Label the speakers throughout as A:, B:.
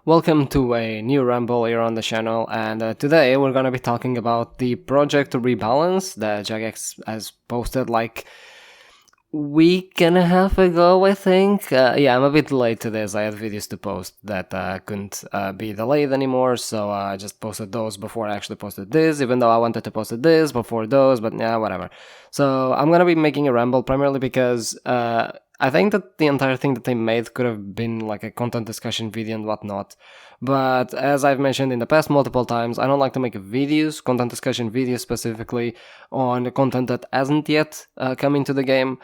A: Welcome to a new ramble here on the channel, and today we're gonna be talking about the project Rebalance that jagex has posted like week and a half ago, I think. Yeah, I'm a bit late to this. I had videos to post that couldn't be delayed anymore, so I just posted those before I actually posted this, even though I wanted to post this before those, but yeah, whatever. So I'm gonna be making a ramble primarily because I think that the entire thing that they made could have been like a content discussion video and whatnot. But as I've mentioned in the past multiple times, I don't like to make videos, content discussion videos specifically, on content that hasn't yet come into the game.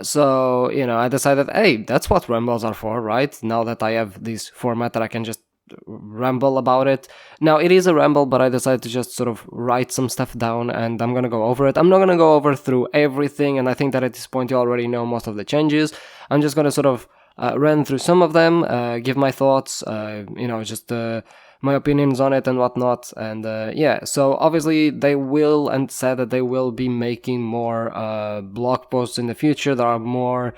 A: So, I decided, hey, that's what rambles are for, right? Now that I have this format that I can just ramble about it. Now, it is a ramble, but I decided to just sort of write some stuff down and I'm gonna go over it. I'm not gonna go over through everything, and I think that at this point you already know most of the changes. I'm just gonna sort of run through some of them, give my thoughts, just my opinions on it and whatnot. And yeah, so obviously they will, and said that they will be making more blog posts in the future that are more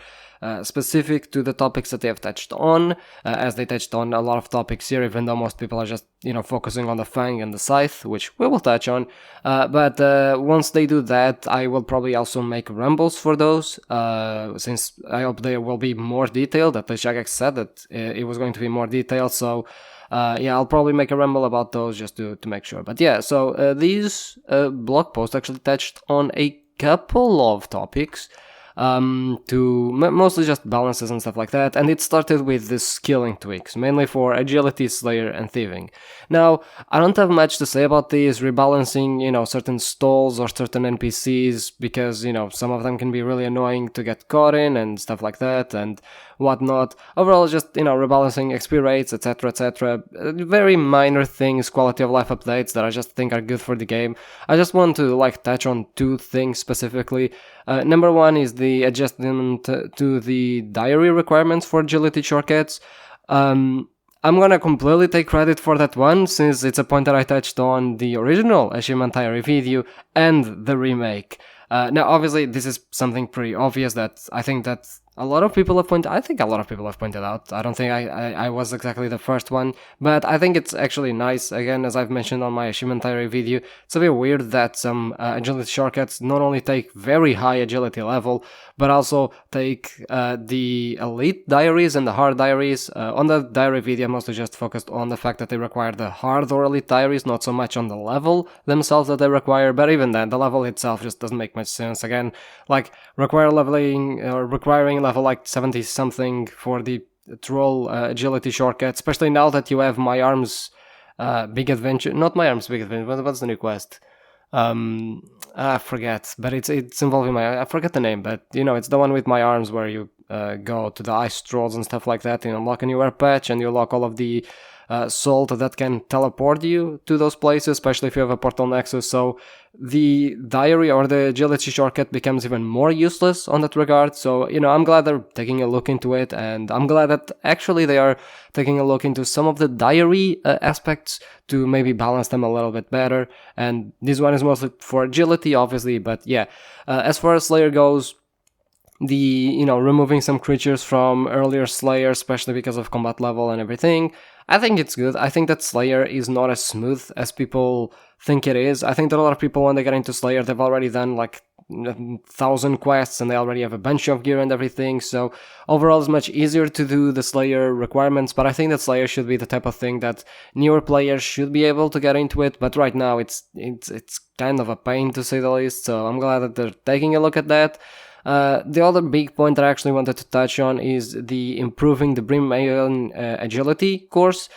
A: specific to the topics that they have touched on, as they touched on a lot of topics here, even though most people are just, focusing on the Fang and the Scythe, which we will touch on. But once they do that, I will probably also make rambles for those, since I hope they will be more detailed. At least jagex said that it was going to be more detailed, so yeah, I'll probably make a ramble about those just to make sure. But yeah, so these blog posts actually touched on a couple of topics, mostly just balances and stuff like that, and it started with the skilling tweaks, mainly for agility, slayer, and thieving. Now, I don't have much to say about these rebalancing, certain stalls or certain NPCs, because, some of them can be really annoying to get caught in and stuff like that, and whatnot. Overall, just, rebalancing XP rates, etc. Very minor things, quality of life updates that I just think are good for the game. I just want to, touch on two things specifically. Number one is the adjustment to the diary requirements for agility shortcuts. I'm gonna completely take credit for that one, since it's a point that I touched on the original achievement diary video and the remake. Now, obviously, this is something pretty obvious that I think that a lot of people have pointed out. I don't think I was exactly the first one, but I think it's actually nice. Again, as I've mentioned on my achievement diary video, it's a bit weird that some agility shortcuts not only take very high agility level, but also take the elite diaries and the hard diaries. On the diary video, I mostly just focused on the fact that they require the hard or elite diaries, not so much on the level themselves that they require, but even then, the level itself just doesn't make much sense. Again, requiring level 70 something for the troll agility shortcut, especially now that you have My Arms Big Adventure. Not My Arms Big Adventure, what's the new quest? I forget, but it's involving I forget the name, but it's the one with My Arms where you go to the ice trolls and stuff like that, and unlock a new air patch, and you unlock all of the salt that can teleport you to those places, especially if you have a portal nexus. So the diary or the agility shortcut becomes even more useless on that regard. So I'm glad they're taking a look into it, and I'm glad that actually they are taking a look into some of the diary aspects to maybe balance them a little bit better. And this one is mostly for agility, obviously, but yeah, as far as Slayer goes, the removing some creatures from earlier Slayer, especially because of combat level and everything, I think it's good. I think that Slayer is not as smooth as people think it is. I think that a lot of people, when they get into Slayer, they've already done 1,000 quests and they already have a bunch of gear and everything, so overall it's much easier to do the Slayer requirements. But I think that Slayer should be the type of thing that newer players should be able to get into it, but right now it's kind of a pain, to say the least, so I'm glad that they're taking a look at that. The other big point that I actually wanted to touch on is the improving the Brimmayon agility course.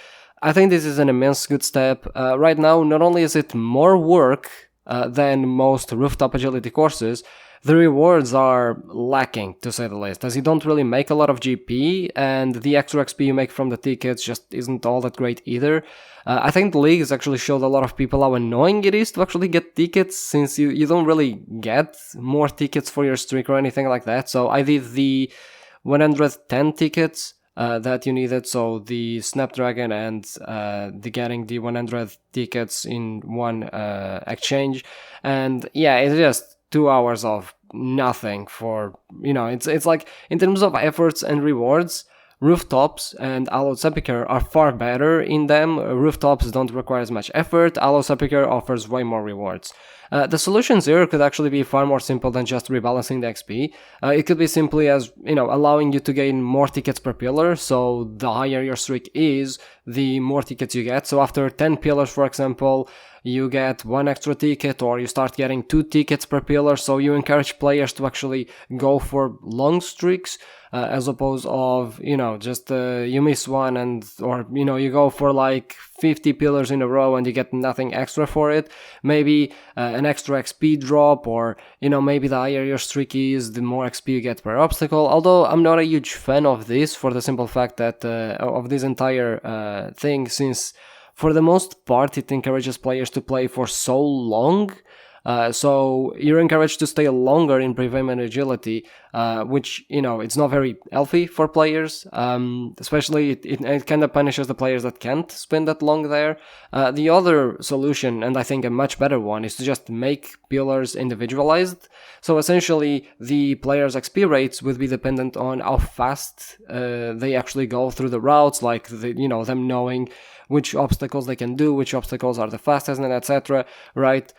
A: I think this is an immense good step. Right now, not only is it more work than most rooftop agility courses, the rewards are lacking, to say the least, as you don't really make a lot of GP, and the extra XP you make from the tickets just isn't all that great either. I think the league has actually showed a lot of people how annoying it is to actually get tickets, since you don't really get more tickets for your streak or anything like that. So I did the 110 tickets that you needed, so the Snapdragon and the getting the 100 tickets in one exchange, and yeah, it's just 2 hours of nothing for, it's like, in terms of efforts and rewards, Rooftops and Allowed Sepulchre are far better in them. Rooftops don't require as much effort. Allowed Sepulchre offers way more rewards. The solutions here could actually be far more simple than just rebalancing the XP. It could be simply as, allowing you to gain more tickets per pillar, so the higher your streak is, the more tickets you get. So after 10 pillars, for example, you get 1 extra ticket, or you start getting 2 tickets per pillar, so you encourage players to actually go for long streaks, as opposed of, just you miss one or you go for like 50 pillars in a row and you get nothing extra for it. Maybe an extra XP drop, or maybe the higher your streak is, the more XP you get per obstacle. Although I'm not a huge fan of this, for the simple fact that of this entire thing, since for the most part it encourages players to play for so long. So you're encouraged to stay longer in Prevame and Agility, which, it's not very healthy for players. Especially it kind of punishes the players that can't spend that long there. The other solution, and I think a much better one, is to just make pillars individualized. So essentially the players' XP rates would be dependent on how fast they actually go through the routes, like them knowing which obstacles they can do, which obstacles are the fastest, and etc. Right?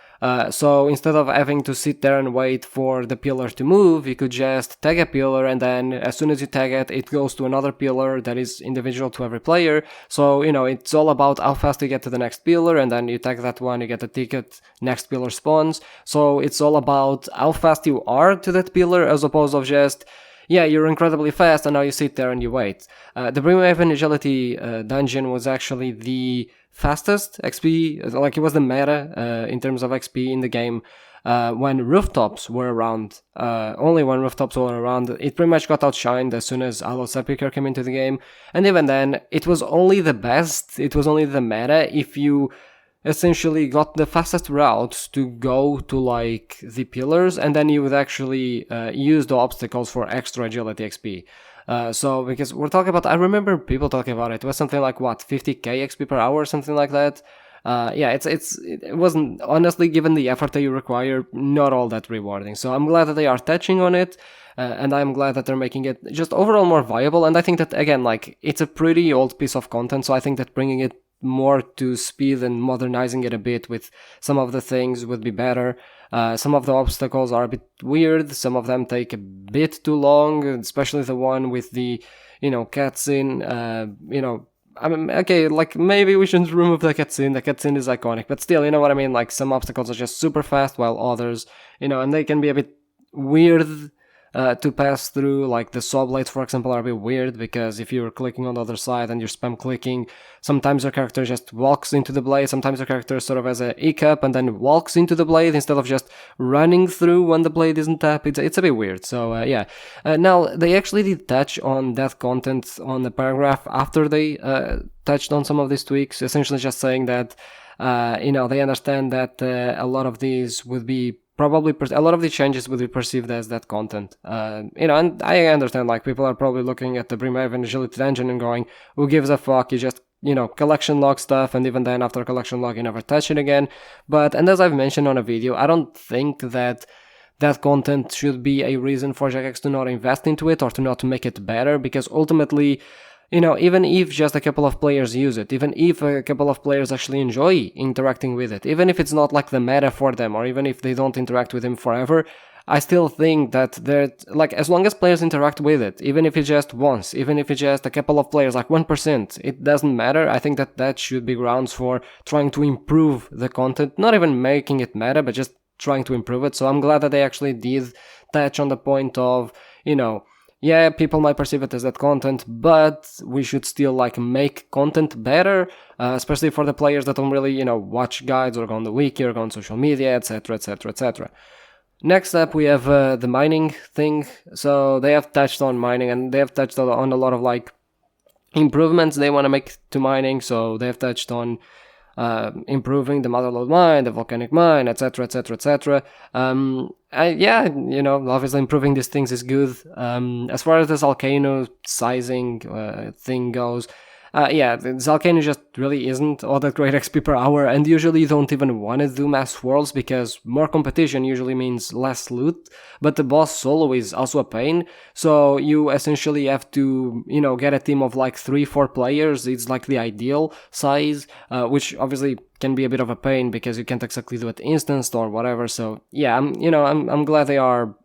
A: So instead of having to sit there and wait for the pillar to move, you could just tag a pillar, and then as soon as you tag it, it goes to another pillar that is individual to every player. So, it's all about how fast you get to the next pillar, and then you tag that one, you get a ticket, next pillar spawns. So it's all about how fast you are to that pillar, as opposed of just, yeah, you're incredibly fast, and now you sit there and you wait. The Brimhaven Agility dungeon was actually the fastest XP, like it was the meta in terms of XP in the game when rooftops were around. Only when rooftops were around, it pretty much got outshined as soon as Allowed Sepulchre came into the game. And even then, it was only the best, it was only the meta if you essentially got the fastest routes to go to like the pillars, and then you would actually use the obstacles for extra agility XP. So because we're talking about, I remember people talking about it was something like 50k XP per hour or something like that. Yeah, it wasn't, honestly, given the effort that you require, not all that rewarding. So I'm glad that they are touching on it, and I'm glad that they're making it just overall more viable. And I think that, again, like, it's a pretty old piece of content, so I think that bringing it more to speed and modernizing it a bit with some of the things would be better. Some of the obstacles are a bit weird, some of them take a bit too long, especially the one with the, cutscene, I mean, okay, like, maybe we shouldn't remove the cutscene is iconic, but still, you know what I mean, like, some obstacles are just super fast, while others, and they can be a bit weird to pass through. Like the saw blades, for example, are a bit weird, because if you're clicking on the other side and you're spam clicking, sometimes your character just walks into the blade, sometimes your character sort of has a hiccup and then walks into the blade instead of just running through when the blade isn't up. It's a bit weird. So yeah. Now, they actually did touch on that content on the paragraph after they touched on some of these tweaks, essentially just saying that they understand that a lot of these would be probably a lot of the changes would be perceived as that content. And I understand, like, people are probably looking at the Brimhaven Agility Dungeon and going, who gives a fuck, you just, collection log stuff, and even then after collection log you never touch it again. And as I've mentioned on a video, I don't think that content should be a reason for jagex to not invest into it or to not make it better, because ultimately, even if just a couple of players use it, even if a couple of players actually enjoy interacting with it, even if it's not like the meta for them, or even if they don't interact with him forever, I still think that as long as players interact with it, even if it's just once, even if it's just a couple of players, like 1%, it doesn't matter. I think that should be grounds for trying to improve the content, not even making it meta, but just trying to improve it. So I'm glad that they actually did touch on the point of, yeah, people might perceive it as that content, but we should still make content better, especially for the players that don't really, watch guides or go on the wiki or go on social media, etc, etc, etc. Next up, we have the mining thing. So they have touched on mining, and they have touched on a lot of improvements they want to make to mining. So they have touched on improving the motherlode mine, the volcanic mine, etc, etc, etc. Yeah, obviously improving these things is good. As far as this volcano sizing thing goes, Yeah, the Zalcane just really isn't all that great XP per hour, and usually you don't even want to do mass worlds because more competition usually means less loot, but the boss solo is also a pain, so you essentially have to, get a team of like 3-4 players. It's like the ideal size, which obviously can be a bit of a pain because you can't exactly do it instanced or whatever. So yeah, I'm glad they are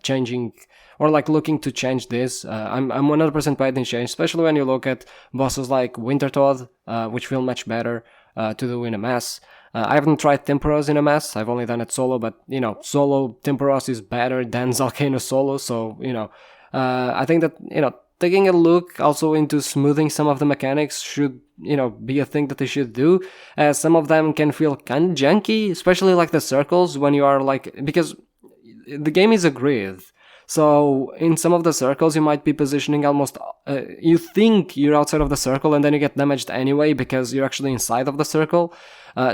A: changing or like looking to change this. I'm 100% behind in change, especially when you look at bosses like Wintertoad, which feel much better to do in a mass. I haven't tried Temporos in a mass, I've only done it solo, but solo Temporos is better than Zalcano solo, so I think that taking a look also into smoothing some of the mechanics should be a thing that they should do, as some of them can feel kind of janky, especially like the circles when you are like, because the game is a grid. So in some of the circles, you might be positioning almost, you think you're outside of the circle and then you get damaged anyway because you're actually inside of the circle.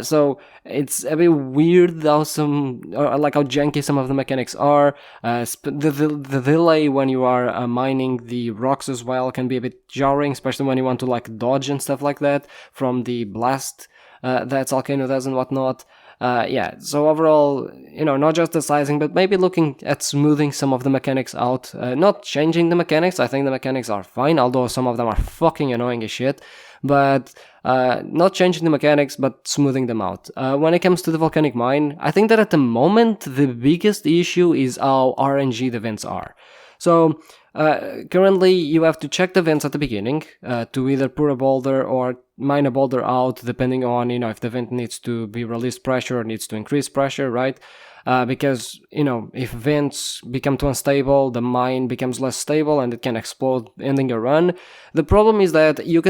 A: So it's a bit weird how how janky some of the mechanics are. The delay when you are mining the rocks as well can be a bit jarring, especially when you want to like dodge and stuff like that from the blast that Volcano does and whatnot. So overall, not just the sizing, but maybe looking at smoothing some of the mechanics out. Not changing the mechanics, I think the mechanics are fine, although some of them are fucking annoying as shit. But not changing the mechanics, but smoothing them out. When it comes to the volcanic mine, I think that at the moment, the biggest issue is how RNG the vents are. So currently, you have to check the vents at the beginning to either pour a boulder or mine a boulder out, depending on if the vent needs to be released pressure or needs to increase pressure, right? Because if vents become too unstable, the mine becomes less stable and it can explode, ending your run. The problem is that you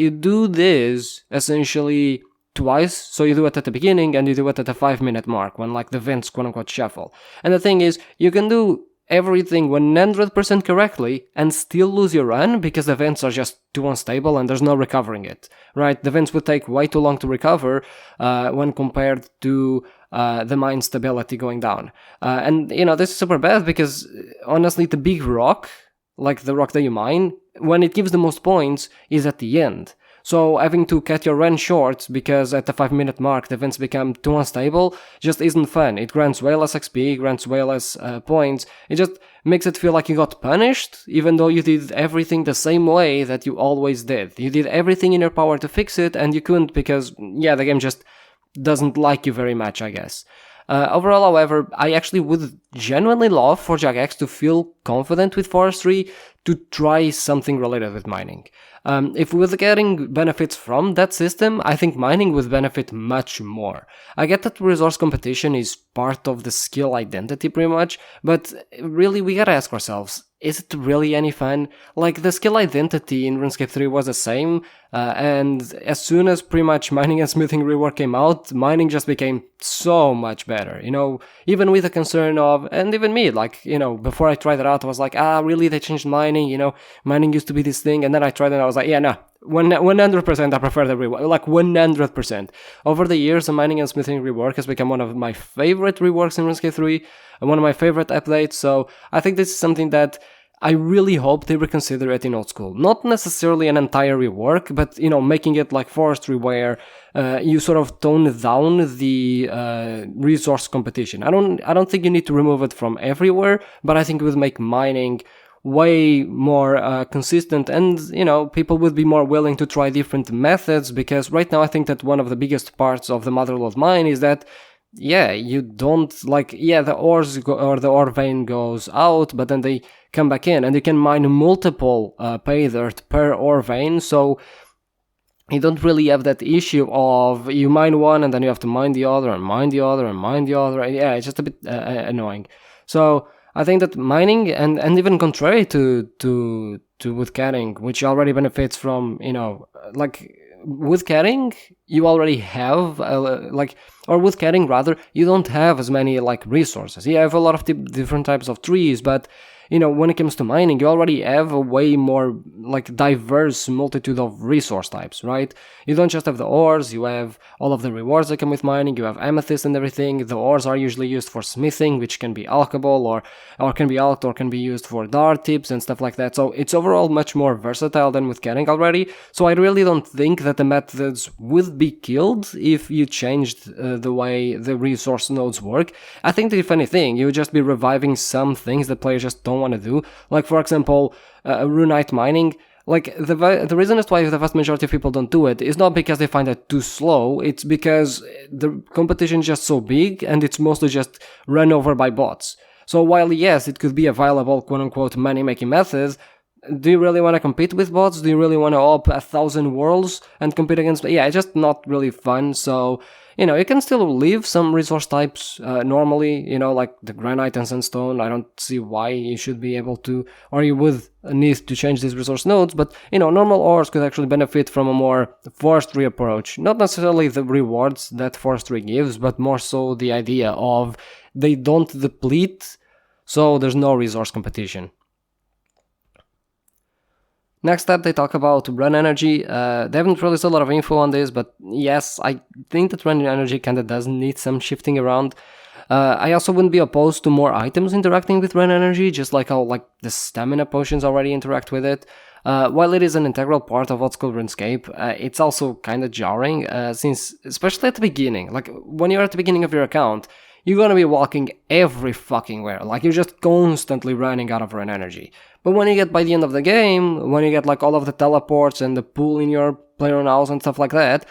A: do this essentially twice. So you do it at the beginning and you do it at the 5-minute mark when like the vents quote unquote shuffle. And the thing is, you can do everything 100% correctly and still lose your run because the vents are just too unstable and there's no recovering it, right? The vents would take way too long to recover when compared to the mine stability going down. And this is super bad because honestly, the big rock, like the rock that you mine, when it gives the most points is at the end. So having to cut your run short because at the 5-minute mark the vents become too unstable just isn't fun. It grants way less XP, grants way less points. It just makes it feel like you got punished, even though you did everything the same way that you always did. You did everything in your power to fix it, and you couldn't because, the game just doesn't like you very much, I guess. Overall, however, I actually would genuinely love for jagex to feel confident with forestry to try something related with mining. If we were getting benefits from that system, I think mining would benefit much more. I get that resource competition is part of the skill identity pretty much, but really we gotta ask ourselves, is it really any fun? Like, the skill identity in RuneScape 3 was the same, and as soon as pretty much mining and smithing rework came out, mining just became so much better, even with the concern of, and even me, before I tried it out, I was like, really, they changed mining, mining used to be this thing, and then I tried it and I was like, 100% I prefer the rework, 100%. Over the years, the mining and smithing rework has become one of my favorite reworks in RuneScape 3, and one of my favorite updates, so I think this is something that I really hope they reconsider it in old school. Not necessarily an entire rework, but, making it like forestry where you sort of tone down the resource competition. I don't think you need to remove it from everywhere, but I think it would make mining way more consistent, and people would be more willing to try different methods, because right now I think that one of the biggest parts of the Motherlode mine is that you don't the ores or the ore vein goes out, but then they come back in, and you can mine multiple pay dirt per ore vein, so you don't really have that issue of you mine one and then you have to mine the other and mine the other and mine the other. It's just a bit annoying. So I think that mining, and even contrary to woodcutting, which already benefits from, woodcutting, you already have, or woodcutting rather, you don't have as many, resources. You have a lot of different types of trees, but, when it comes to mining, you already have a way more like diverse multitude of resource types, right? You don't just have the ores, you have all of the rewards that come with mining, you have amethyst and everything. The ores are usually used for smithing, which can be alchable or can be alked or can be used for dart tips and stuff like that. So it's overall much more versatile than with getting already. So I really don't think that the methods would be killed if you changed the way the resource nodes work. I think that if anything, you would just be reviving some things that players just don't want to do. Like, for example, runite mining. Like, the reason as to why the vast majority of people don't do it is not because they find it too slow, it's because the competition is just so big and it's mostly just run over by bots. So while yes, it could be a viable quote-unquote money-making method, do you really want to compete with bots? Do you really want to op 1,000 worlds and compete against... Yeah, it's just not really fun, so... you can still leave some resource types normally, like the granite and sandstone. I don't see why you should be able to, or you would need to change these resource nodes, but, normal ores could actually benefit from a more forestry approach. Not necessarily the rewards that forestry gives, but more so the idea of they don't deplete, so there's no resource competition. Next up, they talk about run energy. They haven't released a lot of info on this, but yes, I think that run energy kinda does need some shifting around. I also wouldn't be opposed to more items interacting with run energy, just like how the stamina potions already interact with it. While it is an integral part of old school RuneScape, it's also kinda jarring, since, especially at the beginning, when you're at the beginning of your account, you're gonna be walking every fucking where, you're just constantly running out of run energy. But when you get by the end of the game, when you get all of the teleports and the pool in your player house and stuff like that,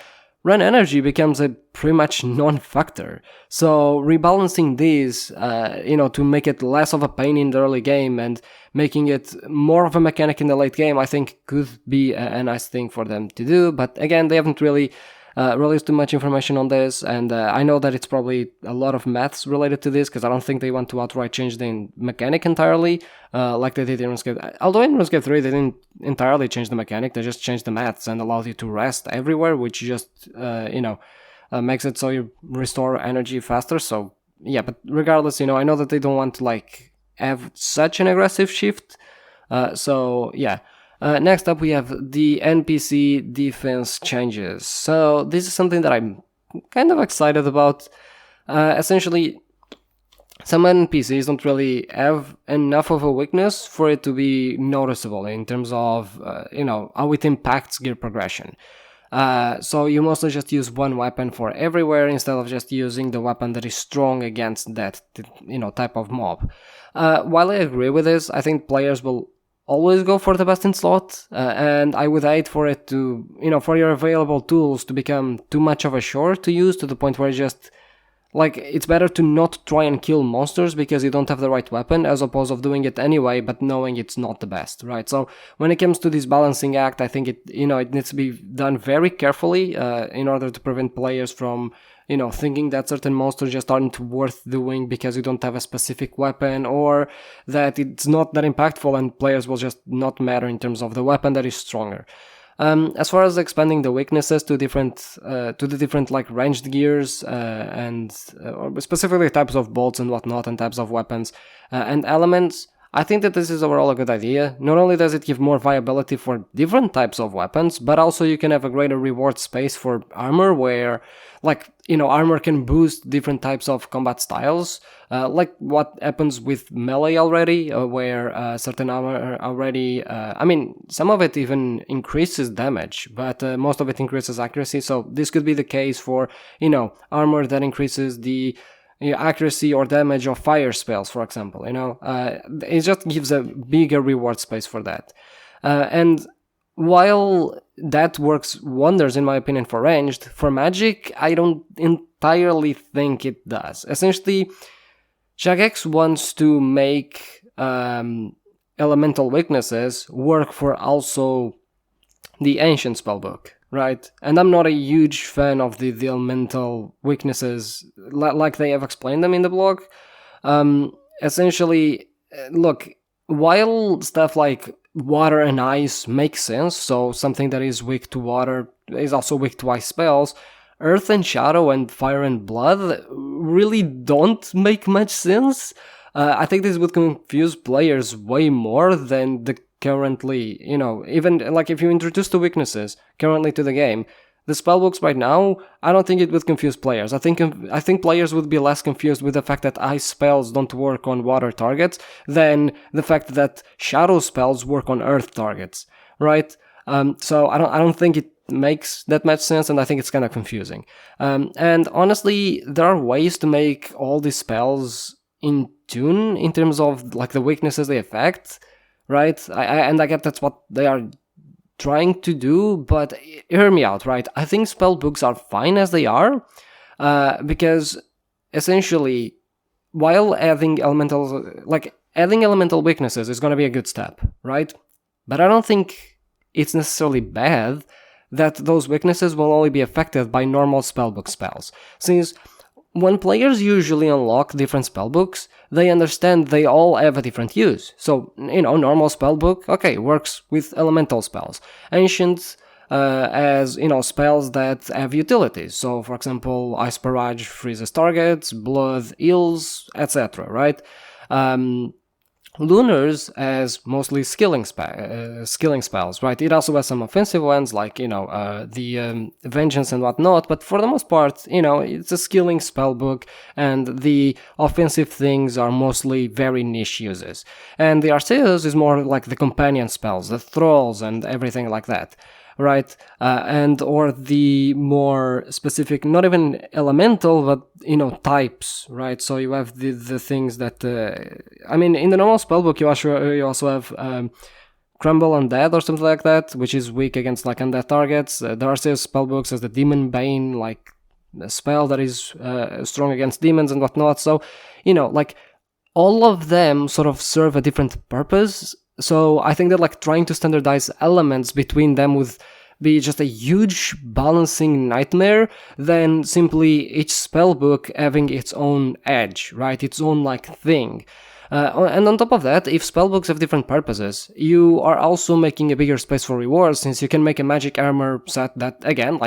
A: run energy becomes a pretty much non-factor. So rebalancing these, to make it less of a pain in the early game and making it more of a mechanic in the late game, I think could be a nice thing for them to do. But again, they haven't really released too much information on this, and I know that it's probably a lot of maths related to this, because I don't think they want to outright change the mechanic entirely, like they did in RuneScape. Although in RuneScape 3 they didn't entirely change the mechanic, they just changed the maths and allowed you to rest everywhere, which just, makes it so you restore energy faster. So yeah, but regardless, I know that they don't want to have such an aggressive shift, so yeah. Next up, we have the NPC defense changes. So this is something that I'm kind of excited about. Essentially, some NPCs don't really have enough of a weakness for it to be noticeable in terms of, how it impacts gear progression. So you mostly just use one weapon for everywhere instead of just using the weapon that is strong against that, type of mob. While I agree with this, I think players will always go for the best in slot, and I would hate for it to, for your available tools to become too much of a chore to use, to the point where it's better to not try and kill monsters because you don't have the right weapon, as opposed of doing it anyway, but knowing it's not the best, right? So when it comes to this balancing act, I think it needs to be done very carefully, in order to prevent players from, thinking that certain monsters just aren't worth doing because you don't have a specific weapon, or that it's not that impactful and players will just not matter in terms of the weapon that is stronger. As far as expanding the weaknesses to the different ranged gears, and specifically types of bolts and whatnot, and types of weapons, and elements, I think that this is overall a good idea. Not only does it give more viability for different types of weapons, but also you can have a greater reward space for armor, where armor can boost different types of combat styles, like what happens with melee already, where certain armor already, some of it even increases damage, but most of it increases accuracy. So this could be the case for, armor that increases the accuracy or damage of fire spells, for example. It just gives a bigger reward space for that. And while that works wonders, in my opinion, for ranged, for magic, I don't entirely think it does. Essentially, jagex wants to make elemental weaknesses work for also the ancient spellbook, right? And I'm not a huge fan of the elemental weaknesses like they have explained them in the blog. Essentially, look, while stuff like water and ice makes sense, so something that is weak to water is also weak to ice spells, earth and shadow and fire and blood really don't make much sense. I think this would confuse players way more than the currently, even like if you introduce the weaknesses currently to the game, the spellbooks right now, I don't think it would confuse players. I think players would be less confused with the fact that ice spells don't work on water targets than the fact that shadow spells work on earth targets, right? So I don't think it makes that much sense, and I think it's kind of confusing. And honestly, there are ways to make all these spells in tune in terms of like the weaknesses they affect, right? I get that's what they are trying to do, but hear me out, right? I think spell books are fine as they are, because essentially, while adding elemental weaknesses is going to be a good step, right? But I don't think it's necessarily bad that those weaknesses will only be affected by normal spellbook spells, since when players usually unlock different spellbooks, they understand they all have a different use. So, normal spellbook, okay, works with elemental spells. Ancient, as, spells that have utilities. So, for example, Ice Barrage freezes targets, Blood heals, etc., right? Lunars as mostly skilling spells, right? It also has some offensive ones like, the Vengeance and whatnot, but for the most part, it's a skilling spellbook, and the offensive things are mostly very niche uses. And the Arceus is more like the companion spells, the Thralls and everything like that, right? Or the more specific, not even elemental, but types, right? So you have the things that in the normal spellbook you also have Crumble Undead or something like that, which is weak against like undead targets. There are still spellbooks as the Demon Bane, like a spell that is strong against demons and whatnot. So like all of them sort of serve a different purpose. So I think that like trying to standardize elements between them would be just a huge balancing nightmare than simply each spellbook having its own edge, right? Its own like thing. And on top of that, if spellbooks have different purposes, you are also making a bigger space for rewards, since you can make a magic armor set that, again,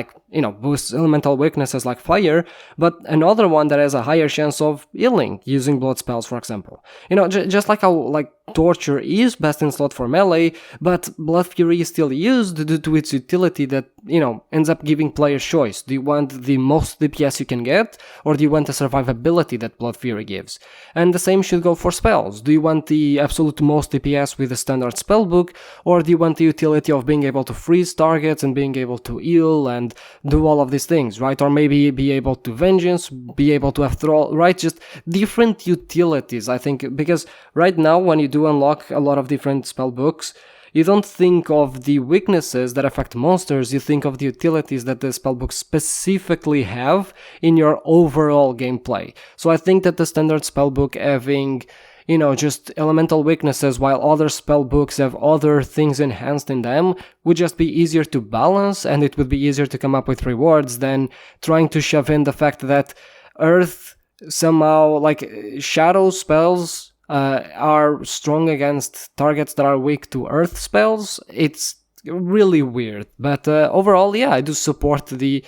A: boosts elemental weaknesses like fire, but another one that has a higher chance of healing using blood spells, for example. Just like how, Torture is best in slot for melee, but Blood Fury is still used due to its utility that, ends up giving players choice. Do you want the most DPS you can get, or do you want the survivability that Blood Fury gives? And the same should go for spells. Do you want the absolute most DPS with a standard spellbook, or do you want the utility of being able to freeze targets and being able to heal and do all of these things, right? Or maybe be able to Vengeance, be able to have Thrall, right? Just different utilities, I think, because right now when you do unlock a lot of different spellbooks, you don't think of the weaknesses that affect monsters, you think of the utilities that the spellbooks specifically have in your overall gameplay. So I think that the standard spellbook having, just elemental weaknesses while other spellbooks have other things enhanced in them would just be easier to balance, and it would be easier to come up with rewards than trying to shove in the fact that Earth somehow, shadow spells are strong against targets that are weak to earth spells. It's really weird, but overall, yeah, I do support the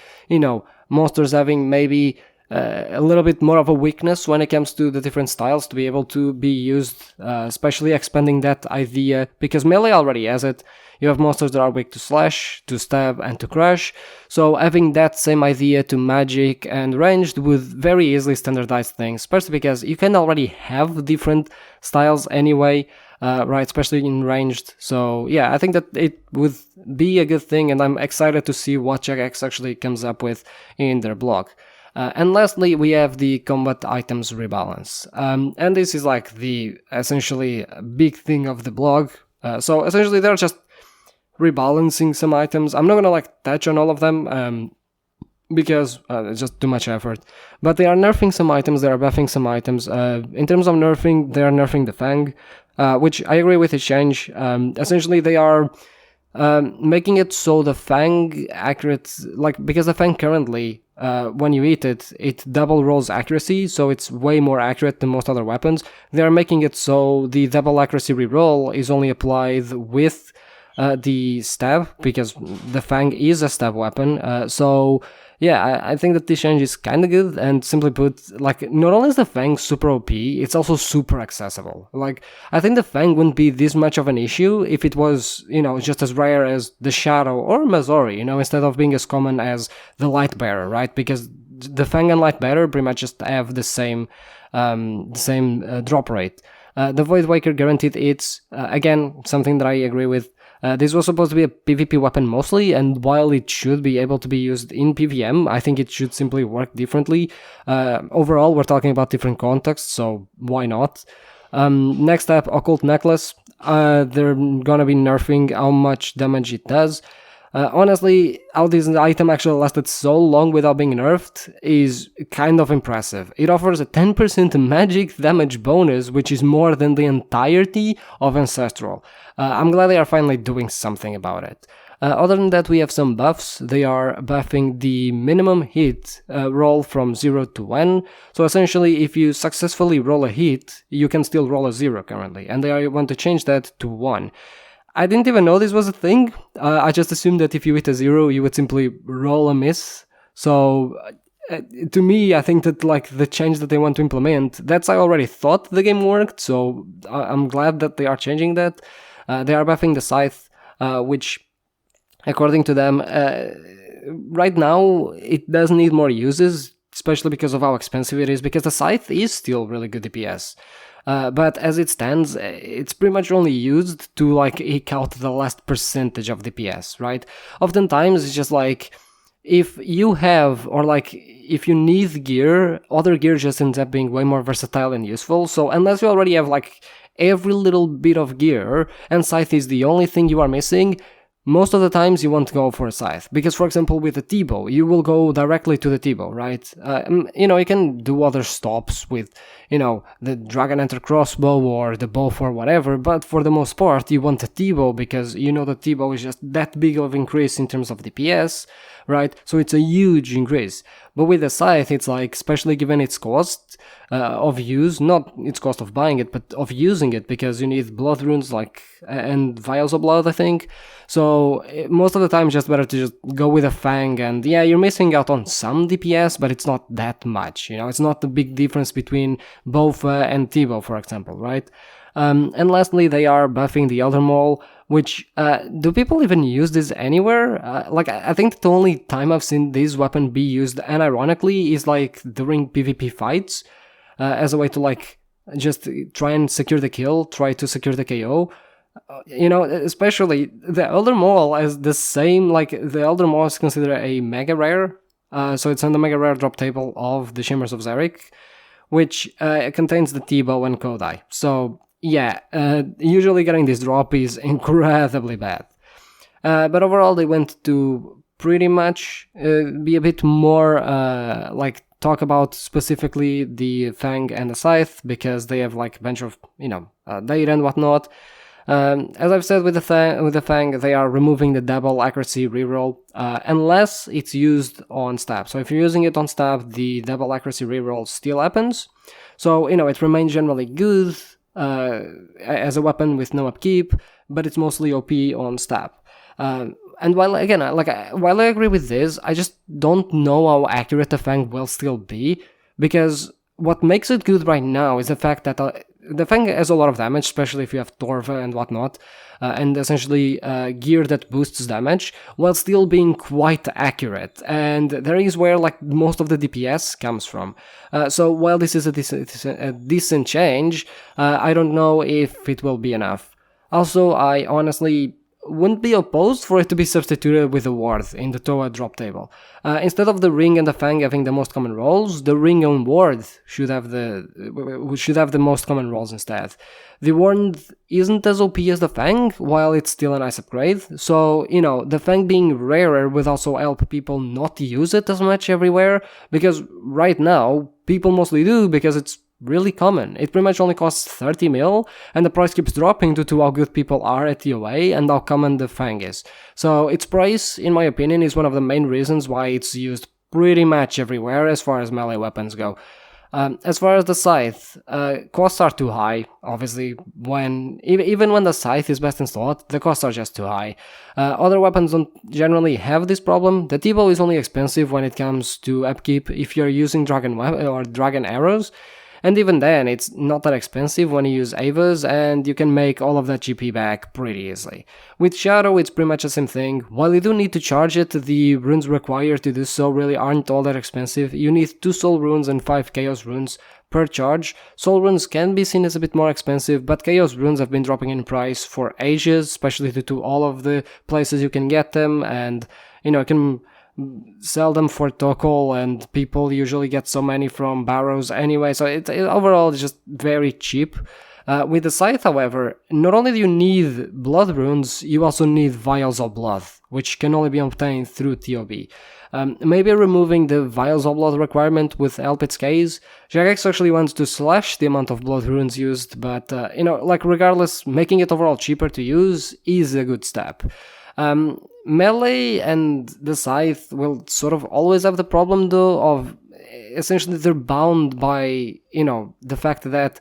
A: monsters having maybe a little bit more of a weakness when it comes to the different styles to be able to be used, especially expanding that idea, because melee already has it. You have monsters that are weak to slash, to stab, and to crush, so having that same idea to magic and ranged would very easily standardize things, especially because you can already have different styles anyway, right, especially in ranged. So yeah, I think that it would be a good thing, and I'm excited to see what jagex actually comes up with in their blog. And lastly, we have the combat items rebalance. And this is the essentially big thing of the blog. So essentially they're just rebalancing some items. I'm not gonna touch on all of them because it's just too much effort. But they are nerfing some items, they are buffing some items. In terms of nerfing, they are nerfing the Fang, which I agree with its change. Essentially they are making it so the Fang accurate, because the Fang currently, when you eat it, it double rolls accuracy, so it's way more accurate than most other weapons. They are making it so the double accuracy reroll is only applied with the stab, because the Fang is a stab weapon, so yeah, I think that this change is kind of good, and simply put, like, not only is the Fang super OP, it's also super accessible. Like, I think the Fang wouldn't be this much of an issue if it was, just as rare as the Shadow or Mazori, instead of being as common as the Lightbearer, right? Because the Fang and Lightbearer pretty much just have the same drop rate. The Void Waker guaranteed hits, again, something that I agree with. This was supposed to be a PvP weapon mostly, and while it should be able to be used in PvM, I think it should simply work differently. Overall, we're talking about different contexts, so why not? Next up, Occult Necklace. They're gonna be nerfing how much damage it does. Honestly, how this item actually lasted so long without being nerfed is kind of impressive. It offers a 10% magic damage bonus, which is more than the entirety of Ancestral. I'm glad they are finally doing something about it. Other than that, we have some buffs. They are buffing the minimum hit roll from 0 to 1. So essentially, if you successfully roll a hit, you can still roll a 0 currently, and they want to change that to 1. I didn't even know this was a thing. I just assumed that if you hit a 0, you would simply roll a miss. So, to me, I think that like the change that they want to implement, that's I already thought the game worked. So I'm glad that they are changing that. They are buffing the Scythe, which, according to them, right now it does need more uses, especially because of how expensive it is. Because the Scythe is still really good DPS. But as it stands, it's pretty much only used to like eke out the last percentage of DPS, right? Oftentimes it's just like if you have, or like if you need gear, other gear just ends up being way more versatile and useful. So unless you already have like every little bit of gear and Scythe is the only thing you are missing, most of the times you want to go for a Scythe. Because, for example, with a T-bow, you will go directly to the T-bow, right? You can do other stops with, the Dragon Enter crossbow or the bow or whatever, but for the most part, you want a T-bow because the T-bow is just that big of increase in terms of DPS, right? So it's a huge increase. But with the Scythe, it's like, especially given its cost of use, not its cost of buying it, but of using it, because you need blood runes, and vials of blood, I think. So most of the time, it's just better to just go with a Fang, and yeah, you're missing out on some DPS, but it's not that much, it's not the big difference between Bofa and T-bow, for example, right? And lastly, they are buffing the Elder Maul, which, do people even use this anywhere? I think the only time I've seen this weapon be used, and ironically, is like during PvP fights, as a way to just try and secure the kill, try to secure the KO. Especially the Elder Maul as the same, the Elder Maul is considered a mega rare, so it's on the mega rare drop table of the Shimmers of Xeric, which contains the T-bow and Kodai. So yeah, usually getting this drop is incredibly bad. But overall, they went to pretty much be a bit more talk about specifically the Fang and the Scythe, because they have a bunch of data and whatnot. As I've said with the Fang, they are removing the double accuracy reroll, unless it's used on stab. So if you're using it on stab, the double accuracy reroll still happens. So, it remains generally good as a weapon with no upkeep, but it's mostly OP on stab. And while I agree with this, I just don't know how accurate the Fang will still be, because what makes it good right now is the fact that the Fang has a lot of damage, especially if you have Torva and whatnot, and essentially gear that boosts damage, while still being quite accurate. And there is where most of the DPS comes from. So while this is a decent change, I don't know if it will be enough. Also, I honestly wouldn't be opposed for it to be substituted with a ward in the Toa drop table. Instead of the Ring and the Fang having the most common rolls, the Ring and Ward should have the most common rolls instead. The Ward isn't as OP as the Fang, while it's still a nice upgrade, so, the Fang being rarer would also help people not use it as much everywhere, because right now, people mostly do because it's really common. It pretty much only costs 30 mil, and the price keeps dropping due to how good people are at TOA and how common the Fang is. So its price, in my opinion, is one of the main reasons why it's used pretty much everywhere as far as melee weapons go. As far as the scythe, costs are too high. Obviously, even when the scythe is best in slot, the costs are just too high. Other weapons don't generally have this problem. The T-bow is only expensive when it comes to upkeep if you're using dragon arrows. And even then, it's not that expensive when you use Avas, and you can make all of that GP back pretty easily. With Shadow, it's pretty much the same thing. While you do need to charge it, the runes required to do so really aren't all that expensive. You need 2 Soul Runes and 5 Chaos Runes per charge. Soul Runes can be seen as a bit more expensive, but Chaos Runes have been dropping in price for ages, especially due to all of the places you can get them, and you can sell them for Tokol, and people usually get so many from barrows anyway, so it overall is just very cheap. With the scythe, however, not only do you need blood runes, you also need vials of blood, which can only be obtained through TOB. Maybe removing the vials of blood requirement would help its case. Jagex actually wants to slash the amount of blood runes used, but regardless, making it overall cheaper to use is a good step. Melee and the scythe will sort of always have the problem, though, of essentially they're bound by, the fact that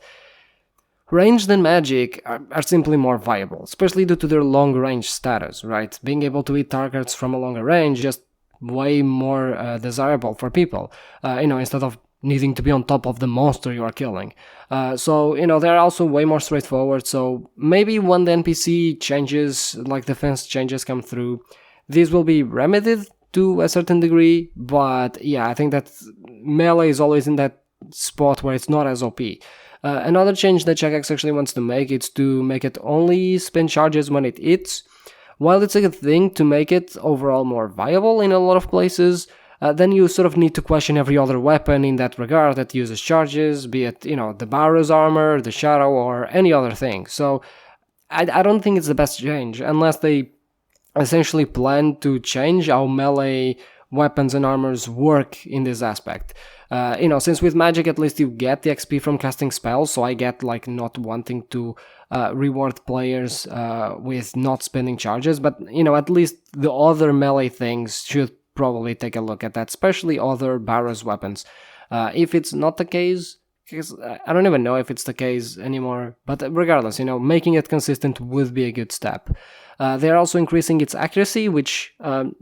A: ranged and magic are simply more viable, especially due to their long range status, right? Being able to hit targets from a longer range just way more desirable for people, instead of needing to be on top of the monster you are killing. They're also way more straightforward, so maybe when the NPC changes, like defense changes come through, these will be remedied to a certain degree, but yeah, I think that melee is always in that spot where it's not as OP. Another change that jagex actually wants to make is to make it only spend charges when it hits. While it's a good thing to make it overall more viable in a lot of places, then you sort of need to question every other weapon in that regard that uses charges, be it, the Barrow's armor, the Shadow, or any other thing. So I don't think it's the best change, unless they essentially plan to change how melee weapons and armors work in this aspect. Since with magic at least you get the XP from casting spells, so I get not wanting to reward players with not spending charges, but at least the other melee things should probably take a look at that, especially other Barrow's weapons. If it's not the case, because I don't even know if it's the case anymore, but regardless, making it consistent would be a good step. They're also increasing its accuracy, which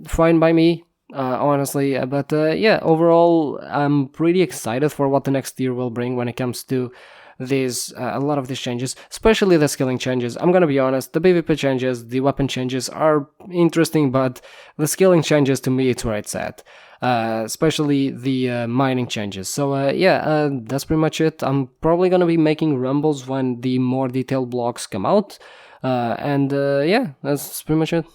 A: fine by me, honestly, but overall I'm pretty excited for what the next year will bring when it comes to a lot of these changes, especially the skilling changes. I'm gonna be honest, the PvP changes, the weapon changes are interesting, but the skilling changes, to me, it's where it's at. Especially the mining changes. So that's pretty much it. I'm probably gonna be making rumbles when the more detailed blocks come out, that's pretty much it.